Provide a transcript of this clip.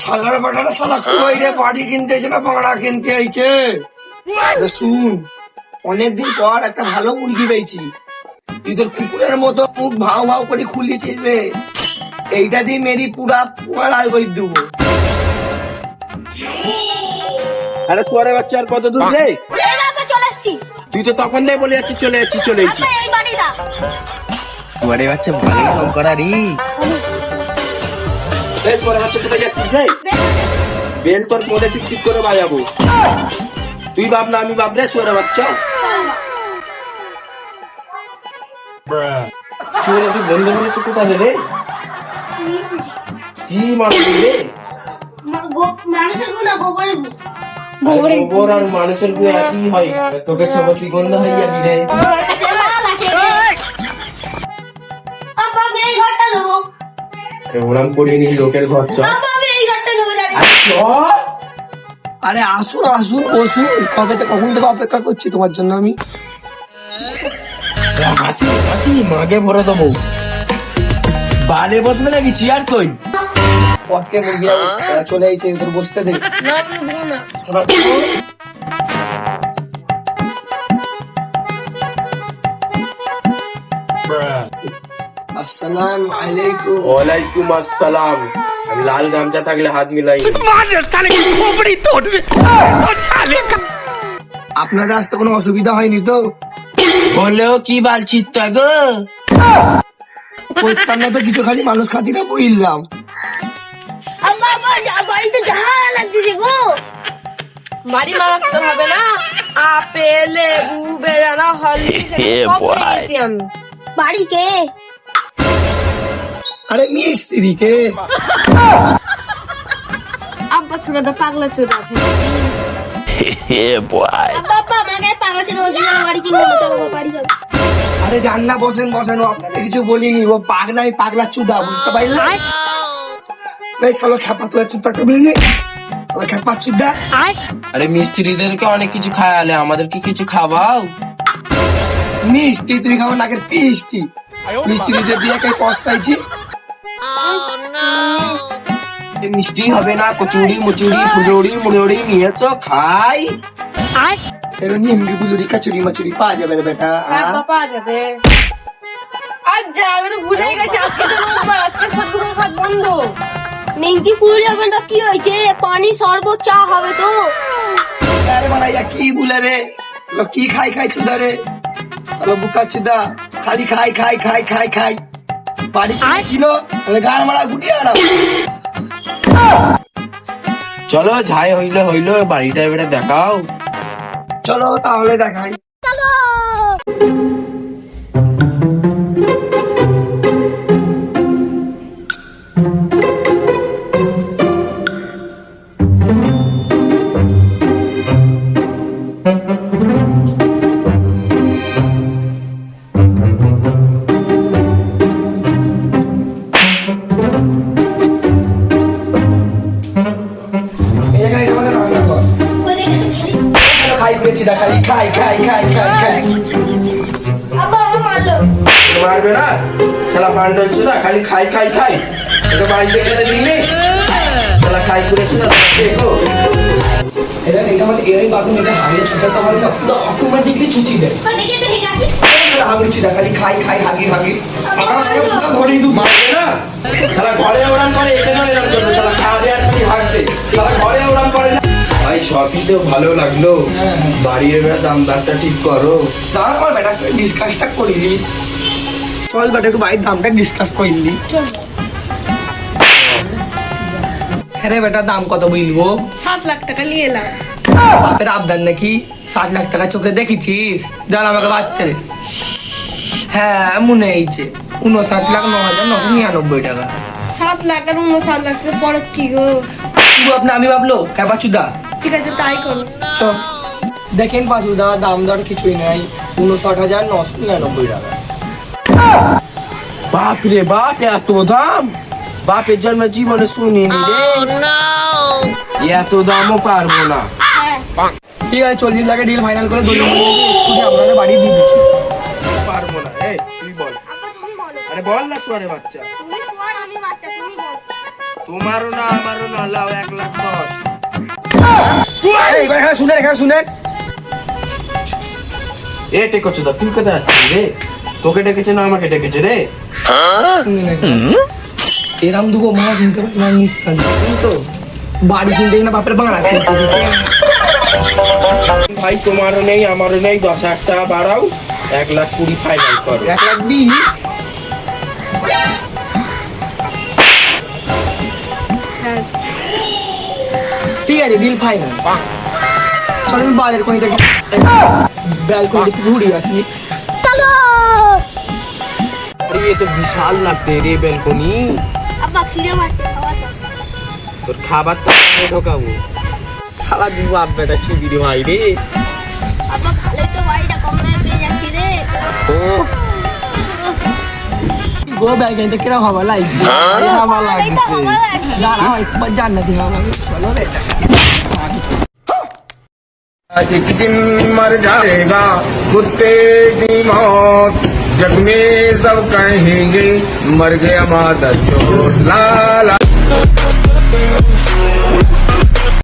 শালার বাটাটা শালা কই রে, বাড়ি কিনতে এসে না বাংলা কিনতে আইছে। শুন, অনেকদিন পর একটা ভালো মুরগি পেয়েছি। তুই তোর কুকুরের মতো মুখ ভাও ভাও করে খুলিয়েছিস রে। এইটা দিয়ে মেরি পুরা পুরা লাল করে দেবো। আরে সোয়ারে বাচ্চা, আর কত দূর রে? তুই তো তখন দিয়ে বলে যাচ্ছিস চলে যাচ্ছি চলে যাচ্ছি। সোয়ারে বাচ্চা ভালো কম করা রে। সোয়ারে বাচ্চা কোথায় যাচ্ছিস রে? বেল তোর পদে টিক টিক করে বাজাবো। তুই বাপ না আমি বাপ রে সোয়ারে বাচ্চা। সোয়ারে তুই বন্ধু বলে তুই কোথায় রে? কি মারবি রে? গোবর আর মানুষের গু একই হয়। তোকে সবতি গন্ধ হইয়া কি রে? ওরাম করিনি লোকের ঘর চ। আরে আসুন আসুন বসুন, কখন থেকে অপেক্ষা করছি তোমার জন্য আমি। হাসি হাসি মাগে ভরে দেবো। বালে বসবে নাকি চেয়ার কই? পথকে মুরগি চলে আইছে, তোর বসতে দে। আসসালাম আলাইকুম। ওয়ালাইকুম আসসালাম। লাল গামছা থাকলে হাত মিলাই। আপনাদের আসতে কোনো অসুবিধা হয়নি তো? বলেও কি বালছিস তা গো? করতাম না তো কিছু, খালি মানুষ খাতিরা বললাম। বাড়িতে যাহা লাগতেছে গো। বাড়ি মারাতে হবে না, আপেল লেবু বেদানা হরলিক্স সব খেয়েছি আমি। বাড়ি কে? আরে মিস্ত্রিকে। আব্বা ছোটটা পাগলা চোদ আছে। আব্বা আমাকে পাগলা চোদ বলতে বাড়ি কিনে চলো বাড়ি যাবো। আরে জান না, বসেন বসেন, ও আপনাকে কিছু বলিনি, ও পাগলাই পাগলা চুদা, বুঝতে পারলেন? এই শালা খেপা, তুই চুদা কে বলিনি? শালা খেপা চুদা। আরে মিস্ত্রিদেরকে অনেক কিছু খাওয়ালে, আমাদেরকে কিছু খাওয়াও। মিষ্টি তুই খাবো নাকি পিস্তি? মিস্ত্রিদের দিয়ে কে পস্তাইছি। মিষ্টি হবে না, কচুরি মুচুরি ফুলুরি মুড়ি নিয়েছো খাই। এর নিমকি বুলুরি কচুরি মাচুরি পাওয়া যাবে রে বেটা? পাওয়া যাবে। আজ আমি তো ভুলে গেছি, আজকে তো রোববার, আজকে সব দোকান খাট বন্ধ। নিমকি ফুল এখন তো কি হয়েছে, পানি শরবত চা হবে তো। আরে বাড়াইয়া কি বলে রে, চলো কি খাই খাই চুদা রে, চলো বুকা চুদা, খালি খাই খাই খাই খাই খাই। বাড়ি কিলো গান মারা গুটিয়ে আনা। চলো যাই হইলো হইলো, বাড়িটা এবারে দেখাও। চলো তাহলে দেখাই। খালি খাই খাই খাই খাই খাই। মারবে না শালা পান্ডল চুদা, খালি খাই খাই খাই। তোকে বাড়িতে খেতে দিইনি, শালা খাই করেছি না দেখো। এটা মানে এরই বাথরুম, এটা হারিয়ে ছুটাতে পারে না, পুরো অটোমেটিকলি চুচি দেয়। আমি চুদা খালি খাই খাই হাগি হাগি। ঘরেই দু মারবে না শালা, ঘরে ওরাম করে, এখানে এরম করবে শালা, খাবে আর খালি হাঁকবে। শালা ঘরে ওরাম করে না। ভাই সবই তো ভালো লাগলো, বাড়ির এবার দাম দামটা ঠিক করো। দাঁড়া আমার বেটার সাথে ডিসকাসটা করিনি। চল বেটা একটু বাড়ির দামটা ডিসকাস করিনি। হ্যাঁ রে বেটা, দাম কত বলবো? 7 লাখ টাকা নিয়ে এলাম। বাপের আবদার নাকি? 60 লাখ টাকা চোখে দেখেছিস? জান আমাকে বাচ্চা রে। হ্যাঁ মনে হয়েছে, 59,09,999 টাকা। 7 লাখ আর 59 লাখ পরে কি গো? আপনি আমি ভাবলো ক্যাপা চুদা। ঠিক আছে তাই করো। চল দেখেন পাঁচুদা, দাম দর কিছুই নাই, 59,999 টাকা। বাপ রে বাপ, এত দাম? বাপের জন্ম জীবনে শুনিনি রে। এত দামও পারবো না। ঠিক আছে 40 লাখে ডিল ফাইনাল করে দলিল আপনাদের বাড়ি দিয়ে দিচ্ছি। পারবো না। এই তুই বল। আরে বল না সোয়ারে বাচ্চা। তোমারও না আমারও না, লাও 1,10,000। এখানে শুনেন এ টেকোচ্ছে দা, তুই কোথায় যাচ্ছিস রে? তোকে ডেকেছে না আমাকে ডেকেছে রে? এরম দুগো মা কিনতে পারি না নিঃসন্দেহ, তো বাড়ি কিনতে না বাপের বাংলা কিনতে এসেছে। ভাই তোমারও নেই আমারও নেই, 10,000 টাকা বাড়াও, 1,20,000 ফাইনাল করো। 1,20,000। ঠিক আছে, ডিল ফাইনাল। চল আমি বালের কোণে থেকে ব্যালকনি ঘুরে আসি। আরে এ তো বিশাল লাগতে রে বেলকনি। আব্বা খিদে পাচ্ছে, খাওয়া দাও। তোর খাবার তো আমি ঢোকাবো। শালা দু বাপ বেটা চুদির ভাই রে। আব্বা ভালোই তো বাড়িটা কম দামে পেয়ে যাচ্ছি রে। ও গো ব্যালকনিতে কিরম হওয়া লাগছে? হাওয়া ভালোই তো হাওয়া লাগছে। দাঁড়াও একবার জান্নাতি হওয়া লাগবে। চলো রে। आज एक दिन मर जाएगा कुत्ते की मौत जग में सब कहेंगे मर गया माता चोर ला ला